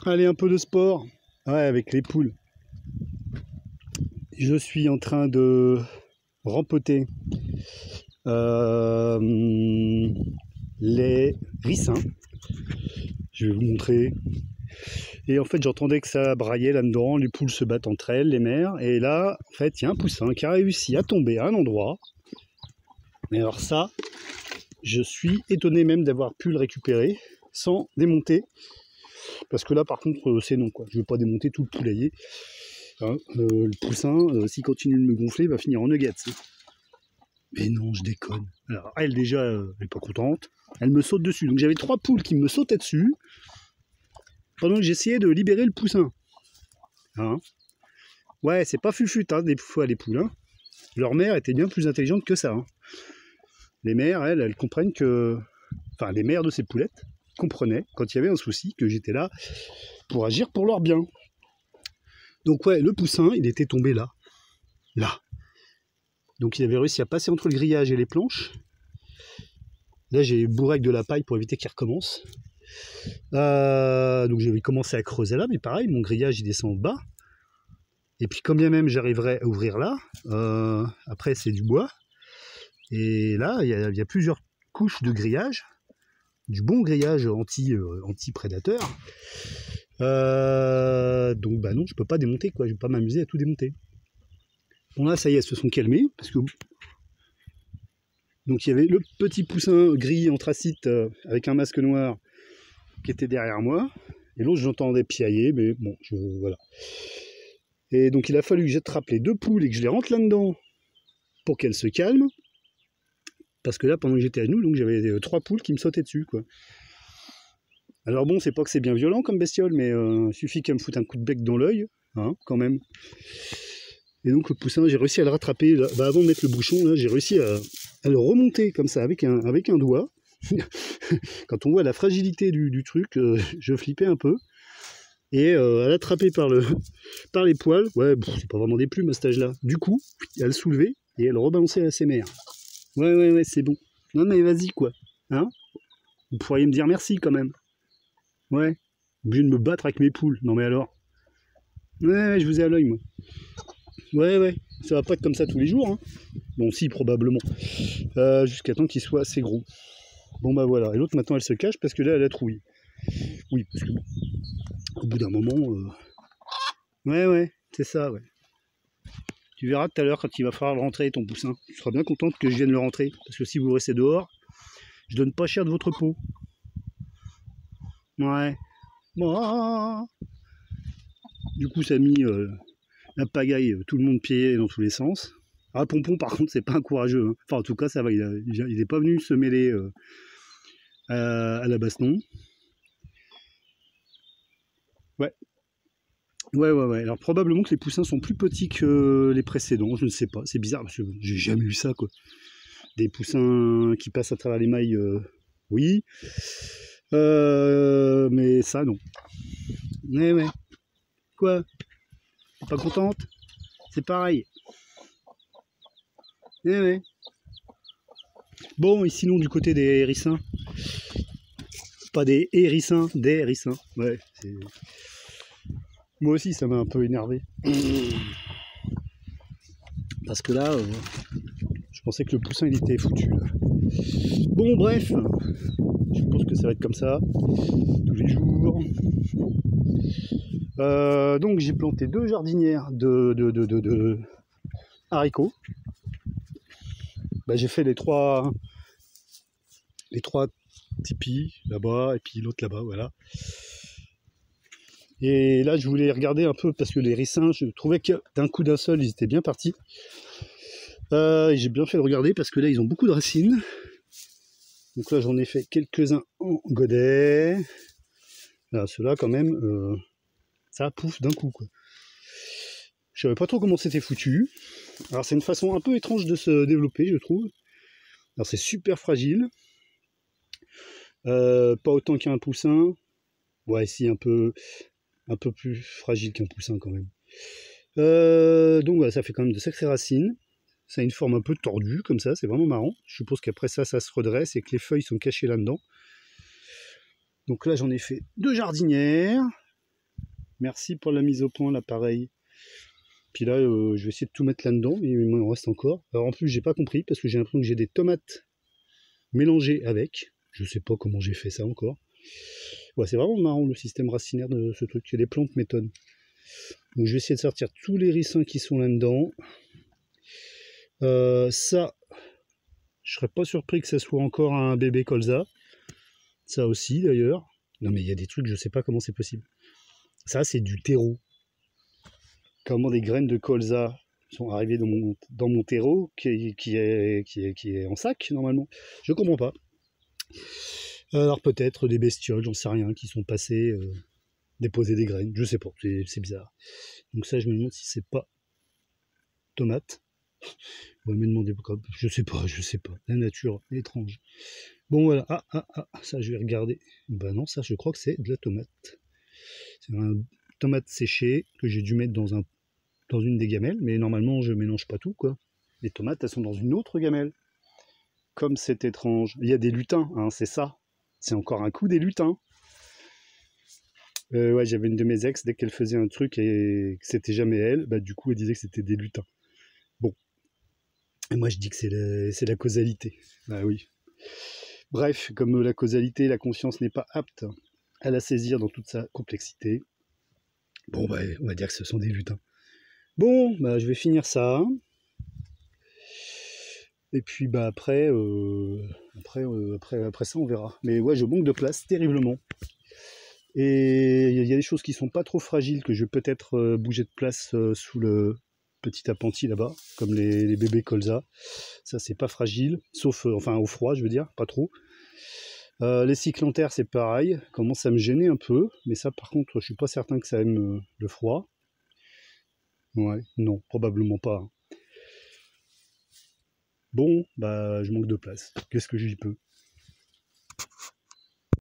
Allez, un peu de sport. Ouais, avec les poules. Je suis en train de rempoter les ricins. Je vais vous montrer. Et en fait, j'entendais que ça braillait là-dedans. Les poules se battent entre elles, les mères. Et là, en fait, il y a un poussin qui a réussi à tomber à un endroit. Mais alors ça, je suis étonné même d'avoir pu le récupérer sans démonter. Parce que là, par contre, c'est non, quoi. Je ne veux pas démonter tout le poulailler. Hein, le poussin, s'il continue de me gonfler, il va finir en nuggets. Hein. Mais non, je déconne. Alors, elle, déjà, elle n'est pas contente. Elle me saute dessus. Donc, j'avais 3 poules qui me sautaient dessus pendant que j'essayais de libérer le poussin. Hein, ouais, c'est pas fufute, hein, des fois, les poules. Hein. Leur mère était bien plus intelligente que ça. Hein. Les mères, elles comprennent que... Enfin, les mères de ces poulettes comprenaient, quand il y avait un souci, que j'étais là pour agir pour leur bien. Donc ouais, le poussin, il était tombé là. Là. Donc il avait réussi à passer entre le grillage et les planches. Là, j'ai bourré avec de la paille pour éviter qu'il recommence. Donc j'ai commencé à creuser là, mais pareil, mon grillage, il descend en bas. Et puis quand bien même j'arriverai à ouvrir là, après c'est du bois. Et là, il y a plusieurs couches de grillage. Du bon grillage anti-prédateur. Donc bah non, je peux pas démonter, quoi. Je vais pas m'amuser à tout démonter. Bon là, ça y est, elles se sont calmées. Parce que... Donc il y avait le petit poussin gris anthracite avec un masque noir qui était derrière moi. Et l'autre, j'entendais piailler, mais bon, voilà. Et donc il a fallu que j'attrape les 2 poules et que je les rentre là-dedans pour qu'elles se calment. Parce que là, pendant que j'étais à genoux, donc j'avais 3 poules qui me sautaient dessus, quoi. Alors bon, c'est pas que c'est bien violent comme bestiole, mais il suffit qu'elle me foute un coup de bec dans l'œil, hein, quand même. Et donc le poussin, j'ai réussi à le rattraper. Là, bah, avant de mettre le bouchon, là, j'ai réussi à le remonter comme ça, avec un doigt. Quand on voit la fragilité du truc, je flippais un peu. Et à l'attraper par les poils, ouais, c'est pas vraiment des plumes à cet âge-là. Du coup, elle soulevait et elle rebalançait à ses mères. Ouais, c'est bon. Non mais vas-y, quoi. Hein, vous pourriez me dire merci quand même. Ouais. Obligé de me battre avec mes poules. Non mais alors. Ouais, je vous ai à l'œil, moi. Ouais. Ça va pas être comme ça tous les jours. Hein. Bon, si, probablement. Jusqu'à temps qu'il soit assez gros. Bon bah voilà. Et l'autre, maintenant, elle se cache parce que là, elle a trouillé. Oui, parce que bon, au bout d'un moment... Ouais, c'est ça, ouais. Tu verras tout à l'heure quand il va falloir le rentrer, ton poussin. Tu seras bien contente que je vienne le rentrer. Parce que si vous restez dehors, je donne pas cher de votre peau. Ouais. Bon. Du coup, ça a mis la pagaille, tout le monde pied dans tous les sens. Ah, Pompon, par contre, c'est pas un courageux. Hein. Enfin, en tout cas, ça va. Il est pas venu se mêler à la baston. Ouais. Alors, probablement que les poussins sont plus petits que les précédents. Je ne sais pas. C'est bizarre parce que j'ai jamais vu ça, quoi. Des poussins qui passent à travers les mailles, oui. Mais ça, non. Ouais. Quoi? T'es pas contente? C'est pareil. Ouais. Bon, et sinon, du côté des hérissins, pas des hérissins, des hérissins. Ouais, moi aussi, ça m'a un peu énervé. Parce que là, je pensais que le poussin, il était foutu. Là. Bon, bref, je pense que ça va être comme ça, tous les jours. Donc, j'ai planté 2 jardinières de haricots. Bah, j'ai fait les trois tipis là-bas et puis l'autre là-bas, voilà. Et là, je voulais regarder un peu parce que les ricins, je trouvais que d'un coup d'un seul, ils étaient bien partis. J'ai bien fait de regarder parce que là, ils ont beaucoup de racines. Donc là, j'en ai fait quelques-uns en godet. Là, ceux-là, quand même, ça pouffe d'un coup, quoi. Je savais pas trop comment c'était foutu. Alors, c'est une façon un peu étrange de se développer, je trouve. Alors, c'est super fragile. Pas autant qu'un poussin. Ouais, si, un peu plus fragile qu'un poussin, quand même. Donc, ouais, ça fait quand même de sacrées racines. Ça a une forme un peu tordue, comme ça, c'est vraiment marrant. Je suppose qu'après ça se redresse et que les feuilles sont cachées là-dedans. Donc là, j'en ai fait 2 jardinières. Merci pour la mise au point, l'appareil. Puis là, je vais essayer de tout mettre là-dedans, mais il m'en reste encore. Alors en plus, j'ai pas compris, parce que j'ai l'impression que j'ai des tomates mélangées avec. Je sais pas comment j'ai fait ça encore. Ouais, c'est vraiment marrant le système racinaire de ce truc. Les plantes m'étonnent. Donc je vais essayer de sortir tous les ricins qui sont là-dedans. Ça, je serais pas surpris que ça soit encore un bébé colza. Ça aussi d'ailleurs. Non mais il y a des trucs, je sais pas comment c'est possible. Ça, c'est du terreau. Comment des graines de colza sont arrivées dans mon terreau qui est en sac normalement. Je comprends pas. Alors peut-être des bestioles, j'en sais rien, qui sont passées déposer des graines. Je sais pas, c'est bizarre. Donc ça, je me demande si c'est pas tomate. On va me demander pourquoi. Je sais pas. La nature est étrange. Bon voilà. Ça je vais regarder. Bah non, ça je crois que c'est de la tomate. C'est un tomate séchée que j'ai dû mettre dans une des gamelles, mais normalement je mélange pas tout quoi. Les tomates elles sont dans une autre gamelle. Comme c'est étrange. Il y a des lutins, hein, c'est ça. C'est encore un coup des lutins. Ouais, j'avais une de mes ex, dès qu'elle faisait un truc et que c'était jamais elle, bah du coup elle disait que c'était des lutins. Bon. Et moi je dis que c'est la causalité. Bah oui. Bref, comme la causalité, la conscience n'est pas apte à la saisir dans toute sa complexité, bon bah on va dire que ce sont des lutins. Bon, bah je vais finir ça. Et puis bah après ça on verra. Mais ouais, je manque de place terriblement. Et il y a des choses qui sont pas trop fragiles que je vais peut-être bouger de place sous le petit appentis là-bas, comme les bébés colza. Ça c'est pas fragile, sauf enfin au froid je veux dire, pas trop. Les cyclanthères c'est pareil, commence à me gêner un peu, mais ça par contre je suis pas certain que ça aime le froid. Ouais, non, probablement pas. Bon, bah je manque de place. Qu'est-ce que j'y peux?